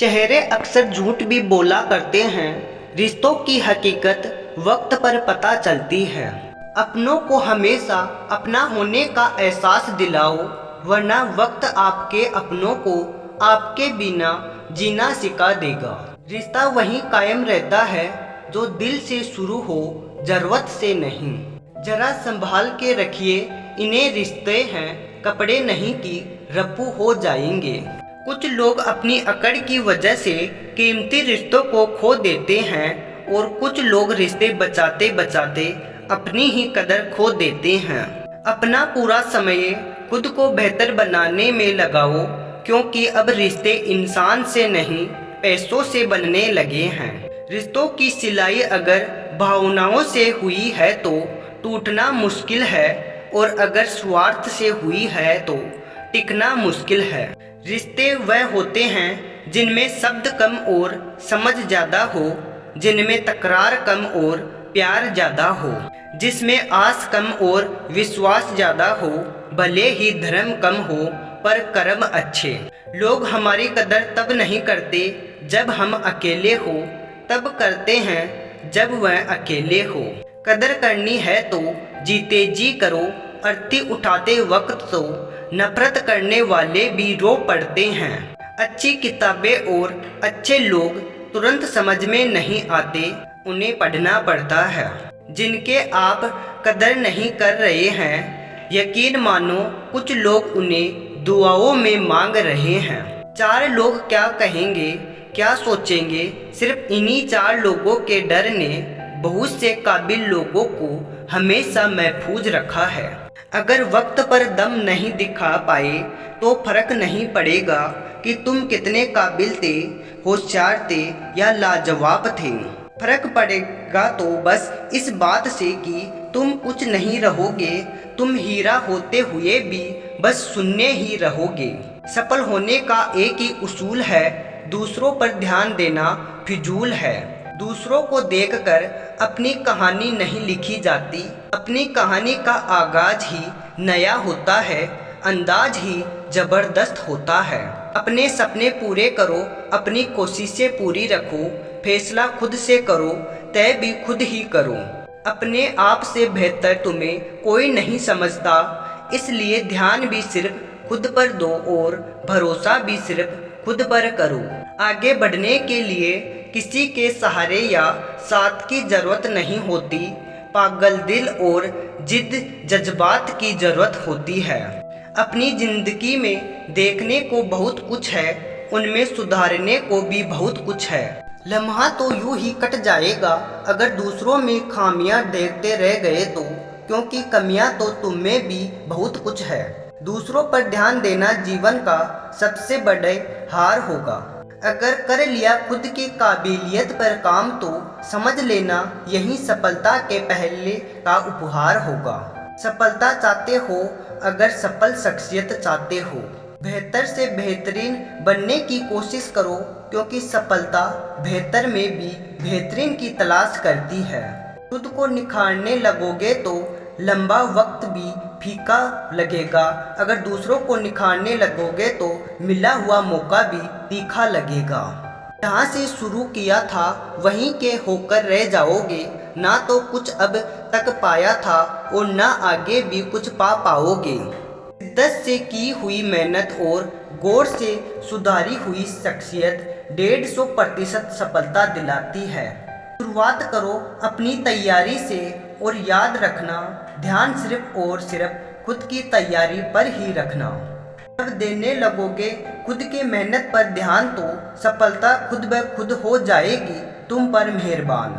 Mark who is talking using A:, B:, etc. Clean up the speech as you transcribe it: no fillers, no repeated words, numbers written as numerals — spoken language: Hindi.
A: चेहरे अक्सर झूठ भी बोला करते हैं। रिश्तों की हकीकत वक्त पर पता चलती है। अपनों को हमेशा अपना होने का एहसास दिलाओ, वरना वक्त आपके अपनों को आपके बिना जीना सिखा देगा। रिश्ता वहीं कायम रहता है जो दिल से शुरू हो, जरूरत से नहीं। जरा संभाल के रखिए, इन्हें रिश्ते हैं कपड़े नहीं कि रफ्फू हो जाएंगे। कुछ लोग अपनी अकड़ की वजह से कीमती रिश्तों को खो देते हैं और कुछ लोग रिश्ते बचाते बचाते अपनी ही कदर खो देते हैं। अपना पूरा समय खुद को बेहतर बनाने में लगाओ, क्योंकि अब रिश्ते इंसान से नहीं पैसों से बनने लगे हैं। रिश्तों की सिलाई अगर भावनाओं से हुई है तो टूटना मुश्किल है, और अगर स्वार्थ से हुई है तो टिकना मुश्किल है। रिश्ते वह होते हैं जिनमें शब्द कम और समझ ज़्यादा हो, जिनमें तकरार कम और प्यार ज़्यादा हो, जिसमें आस कम और विश्वास ज़्यादा हो। भले ही धर्म कम हो पर कर्म अच्छे। लोग हमारी कदर तब नहीं करते जब हम अकेले हो, तब करते हैं जब वह अकेले हो। कदर करनी है तो जीते जी करो, अर्थी उठाते वक्त तो नफरत करने वाले भी रो पड़ते हैं। अच्छी किताबें और अच्छे लोग तुरंत समझ में नहीं आते, उन्हें पढ़ना पड़ता है। जिनके आप कदर नहीं कर रहे हैं, यकीन मानो कुछ लोग उन्हें दुआओं में मांग रहे हैं। 4 लोग क्या कहेंगे, क्या सोचेंगे, सिर्फ इन्हीं 4 लोगों के डर ने बहुत से काबिल लोगों को हमेशा महफूज रखा है। अगर वक्त पर दम नहीं दिखा पाए तो फर्क नहीं पड़ेगा कि तुम कितने काबिल थे, होशियार थे या लाजवाब थे। फर्क पड़ेगा तो बस इस बात से कि तुम कुछ नहीं रहोगे, तुम हीरा होते हुए भी बस शून्य ही रहोगे। सफल होने का एक ही उसूल है, दूसरों पर ध्यान देना फिजूल है। दूसरों को देखकर अपनी कहानी नहीं लिखी जाती, अपनी कहानी का आगाज ही नया होता है, अंदाज ही जबरदस्त होता है। अपने सपने पूरे करो, अपनी कोशिशें पूरी रखो, फैसला खुद से करो, तय भी खुद ही करो। अपने आप से बेहतर तुम्हें कोई नहीं समझता, इसलिए ध्यान भी सिर्फ खुद पर दो और भरोसा भी सिर्फ खुद पर करो। आगे बढ़ने के लिए किसी के सहारे या साथ की जरूरत नहीं होती, पागल दिल और जिद जज्बात की जरूरत होती है। अपनी जिंदगी में देखने को बहुत कुछ है, उनमें सुधारने को भी बहुत कुछ है। लम्हा तो यूं ही कट जाएगा अगर दूसरों में खामियां देखते रह गए तो, क्योंकि कमियां तो तुम में भी बहुत कुछ है। दूसरों पर ध्यान देना जीवन का सबसे बड़ा हार होगा। अगर कर लिया खुद की काबिलियत पर काम तो समझ लेना यही सफलता के पहले का उपहार होगा। सफलता चाहते हो, अगर सफल शख्सियत चाहते हो, बेहतर से बेहतरीन बनने की कोशिश करो, क्योंकि सफलता बेहतर में भी बेहतरीन की तलाश करती है। खुद को निखारने लगोगे तो लंबा वक्त भी फीका लगेगा, अगर दूसरों को निखारने लगोगे तो मिला हुआ मौका भी तीखा लगेगा। जहाँ से शुरू किया था वहीं के होकर रह जाओगे, ना तो कुछ अब तक पाया था और ना आगे भी कुछ पा पाओगे। शिद्दत से की हुई मेहनत और गौर से सुधारी हुई शख्सियत 150% सफलता दिलाती है। शुरुआत करो अपनी तैयारी से, और याद रखना ध्यान सिर्फ और सिर्फ खुद की तैयारी पर ही रखना। जब देने लगोगे खुद के मेहनत पर ध्यान तो सफलता खुद ब खुद हो जाएगी तुम पर मेहरबान।